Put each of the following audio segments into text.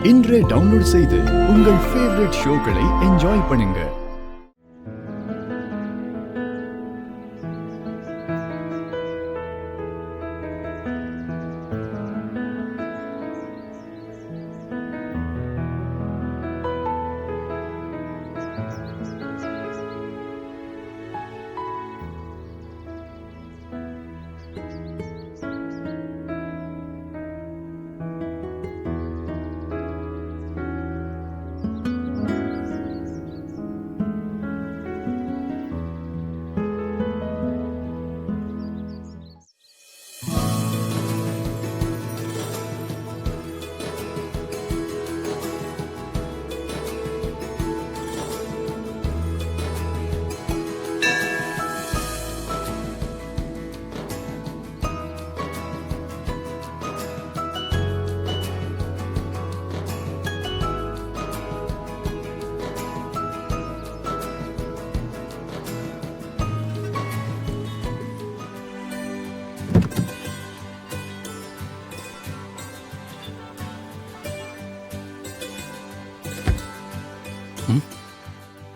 இன்றே டவுன்லோட் செய்து உங்கள் ஃபேவரட் ஷோக்களை என்ஜாய் பண்ணுங்க.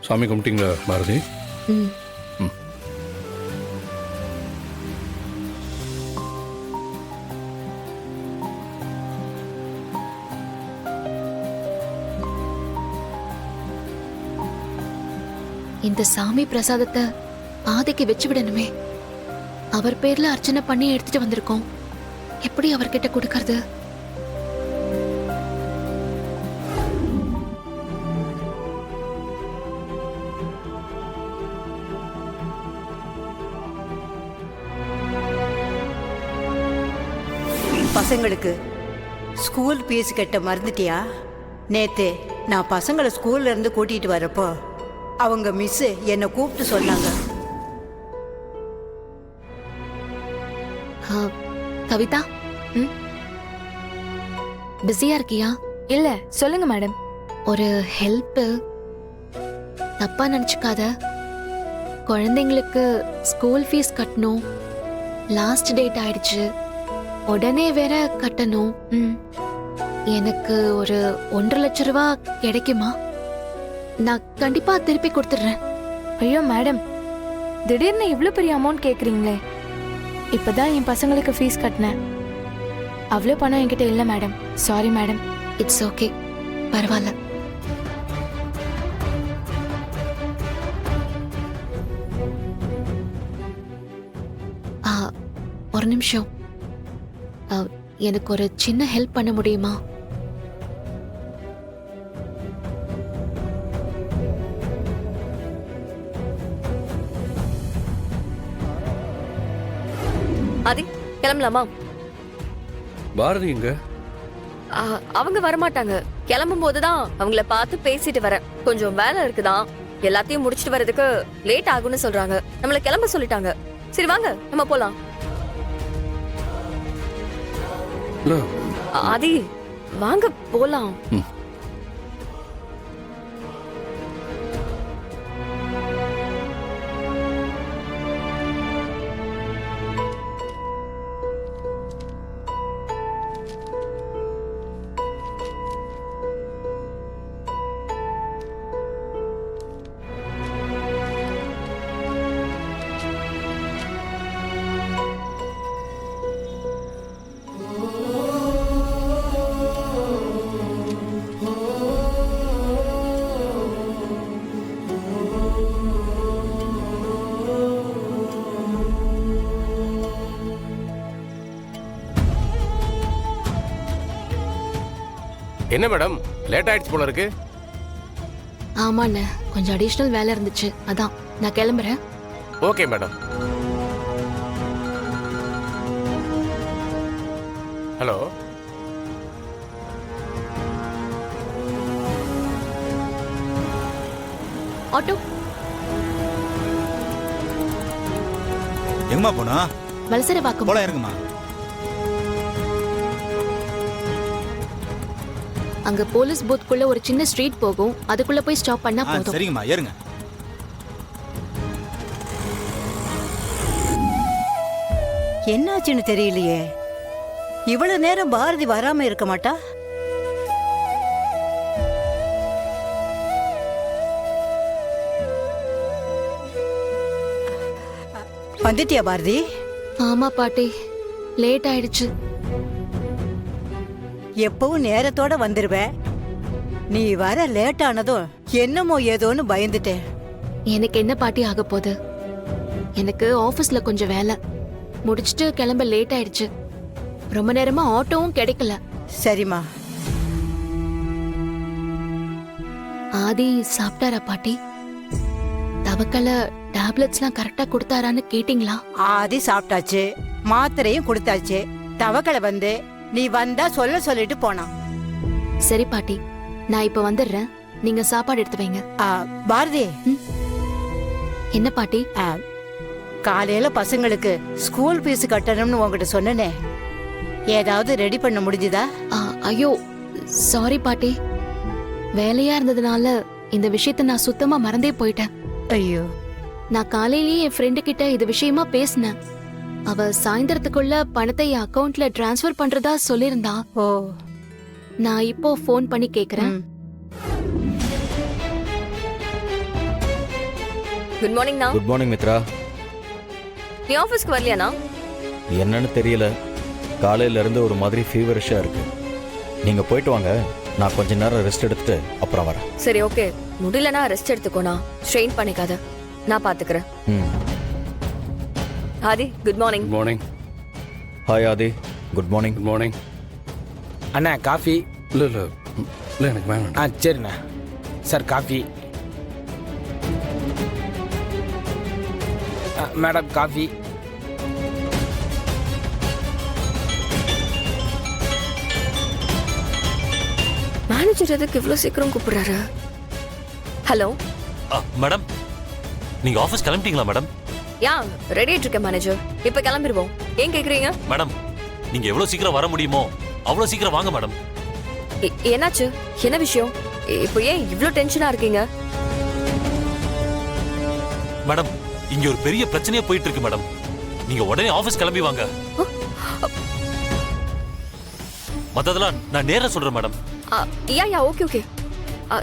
சாமி கும்பிட்டீங்களா பாரதி? இந்த சாமி பிரசாதத்தை ஆதிக்கு வச்சு விடணுமே. அவர் பேர்ல அர்ச்சனை பண்ணி எடுத்துட்டு வந்திருக்கோம். எப்படி அவர்கிட்ட கொடுக்கறது? பசங்களுக்கு ஸ்கூல் ஃபீஸ் கட்ட மறந்துட்டியா? நேத்து நான் பசங்களை ஸ்கூல்ல இருந்து கூட்டிட்டு வரப்போ அவங்க மிஸ் என்னை கூப்பிட்டு சொன்னாங்க. கவிதா, பிஸியா இருக்கியா? இல்ல, சொல்லுங்க மேடம். ஒரு ஹெல்ப். தப்பா நினைச்சுக்காத. குழந்தைங்களுக்கு ஸ்கூல் ஃபீஸ் கட்டணும். லாஸ்ட் டேட் ஆயிடுச்சு. உடனே வேற கட்டணும். எனக்கு ஒரு 1.5 லட்சம் ரூபாய் கிடைக்குமா? நான் கண்டிப்பா திருப்பி கொடுத்துடுறேன். ஐயோ மேடம், திடீர்னு இவ்வளோ பெரிய அமௌண்ட் கேட்குறீங்களே. இப்போதான் என் பசங்களுக்கு ஃபீஸ் கட்டினேன். அவ்வளோ பணம் என்கிட்ட இல்லை madam. Sorry madam. It's okay, பரவாயில்ல. ஒரு நிமிஷம். எனக்கு ஒரு சின்ன ஹெல்ப் பண்ண முடியுமா? ஆதி, கிளம்பலாமா? பாரதி எங்க? அவங்க வரமாட்டாங்க. கிளம்பும் போதுதான் அவங்கள பார்த்து பேசிட்டு வரேன். கொஞ்சம் வேலை இருக்குதான், எல்லாத்தையும் முடிச்சிட்டு வர்றதுக்கு லேட் ஆகும்னு சொல்றாங்க. நம்மள கிளம்ப சொல்லிட்டாங்க. சரி வாங்க, நம்ம போலாம். ஆதி வாங்க போலாம். என்ன மேடம், லேட் ஆயிடுச்சு போல இருக்கு. ஆமாண்ண, கொஞ்சம் அடிஷனல் வேலை இருந்துச்சு, அதான் நான் கிளம்புறேன். Okay madam. ஹலோ, ஆட்டோ எங்கம்மா போனா? வலசர வாக்கம் போலாம், இருக்குமா? அங்க போலீஸ் பூத்க்குள்ள ஒரு சின்ன ஸ்ட்ரீட் போகும். அதுக்குள்ள போய் ஸ்டாப் பண்ணா போதும். சரிங்கம்மா, ஏறுங்க. என்னாச்சுன்னு தெரியலையே. இவ்வளவு நேரம் பாரதி வராம இருக்க மாட்டா? வந்துட்டியா பாரதி? ஆமா பாட்டி, லேட் ஆயிடுச்சு. எப்பவும் நேரத்தோட வந்துருவ. நீ வர லேட் ஆனதும் என்னமோ ஏதோன்னு பயந்துட்டேன். எனக்கு என்ன பாட்டி ஆக போகுது? எனக்கு ஆபீஸ்ல கொஞ்சம் வேலை முடிச்சிட்டு கிளம்ப லேட் ஆயிடுச்சு. ரொம்ப நேரமா ஆட்டோவும் கிடைக்கல. சரிம்மா. ஆதி சாப்பிட்டாரா பாட்டி? தவக்கல டேப்லெட்ஸ்லாம் கரெக்டா கொடுத்தாரான்னு கேட்டிங்களா? ஆதி சாப்பிட்டாச்சு, மாத்திரையும் கொடுத்தாச்சு. தவக்கலை வந்து நீ வந்தா சொல்லிட்டு போனான். சரி பாட்டி, நான் இப்ப வந்துடுறேன். நீங்க சாப்பாடு எடுத்து வைங்க. பாரதி, என்ன பாட்டி? காலையில பசங்களுக்கு ஸ்கூல் ஃபீஸ் கட்டணும்னு உங்ககிட்ட சொன்னனே, ஏதாவது ரெடி பண்ண முடிஞ்சுதா? ஐயோ சாரி பாட்டி, வேலையா இருந்ததுனால இந்த விஷயத்த நான் சுத்தமா மறந்தே போயிட்டேன். ஐயோ, நான் காலையிலேயே என் ஃப்ரெண்டு கிட்ட இது விஷயமா பேசினேன். அவ சாயந்தரத்துக்குள்ள பணத்தை என் அக்கவுண்ட்ல டிரான்ஸ்ஃபர் பண்றதா சொல்லியிருந்தா. ஓ, நான் இப்போ ஃபோன் பண்ணி கேக்குறேன். குட் மார்னிங் நான். Good morning Mithra. நீ ஆஃபீஸ்க்கு வரலையாண்ணா? என்னன்னு தெரியல, காலையில இருந்து ஒரு மாதிரி ஃபீவரிஷா இருக்கு. நீங்க போயிட்டு வாங்க, நான் கொஞ்ச நேரம் ரெஸ்ட் எடுத்துட்டு அப்புறம் வரேன். சரி ஓகே, முடியலனா ரெஸ்ட் எடுத்துக்கோண்ணா, ஸ்ட்ரெயின் பண்ணிக்காத, நான் பாத்துக்கிறேன். ம். Aadhi good morning. Good morning. Hi Aadhi, good morning. Good morning. அண்ணா காஃபி. இல்லை இல்லை இல்லை, எனக்கு வேணாம். சரிண்ணா. Sir coffee. Madam coffee. Manager எதுக்கு இவ்வளவு சீக்கிரம் கூப்பிடுறாரு? ஹலோ மேடம், நீங்க ஆபீஸ் கிளம்பிட்டீங்களா மேடம்? யா ரெடி ஆயிட்டு இருக்கேன் மேனேஜர், இப்ப கிளம்பிடுவோம். ஏன் கேக்குறீங்க? மேடம், நீங்க எவ்வளவு சீக்கிரம் வர முடியுமோ அவ்வளவு சீக்கிரம் வாங்க மேடம். என்னாச்சு? என்ன விஷயம்? இப்போ ஏன் இவ்ளோ டென்ஷனா இருக்கீங்க? மேடம், இங்க ஒரு பெரிய பிரச்சனையே போயிட்டு இருக்கு மேடம். நீங்க உடனே ஆபீஸ் கிளம்பி வாங்க. மத்ததெல்லாம் நான் நேரா சொல்றேன் மேடம். யா ஓகே ஓகே,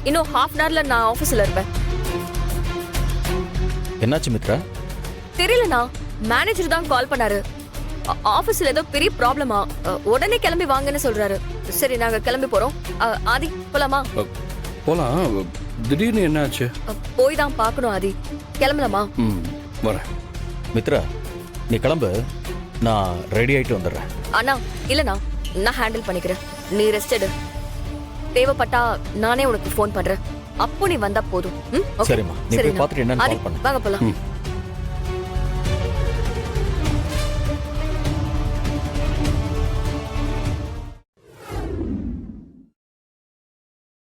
இன்னும் ஹாஃப் அன் ஹவர்ல நான் ஆபீஸ்ல இருப்பேன். என்னாச்சு மித்ரா? தெரியலண்ணா, மேனேஜர் தான் கால் பண்ணாரு. ஆபீஸ்ல ஏதோ பெரிய ப்ராப்ளமா, உடனே கிளம்பி வாங்கன்னு சொல்றாரு. சரி நாங்க கிளம்பி போறோம். ஆதி போலாமா? போலாம். திடீர்னு என்னாச்சு? போய் தான் பார்க்கணும் ஆதி. கிளம்பலாமா? வரேன். மித்ரா, நீ கிளம்பு, நான் ரெடி ஆயிட்டு வந்துடுறேன். அண்ணா இல்லண்ணா, நான் ஹேண்டில் பண்ணிக்கிறேன். நீ ரெஸ்ட் எடு. தேவைப்பட்டா நானே உனக்கு ஃபோன் பண்றேன். அப்போ நீ வந்தா போதும். சரிம்மா, நீ போய் பார்த்துட்டு என்னன்னு கால் பண்ணு. வாங்க போலாம்.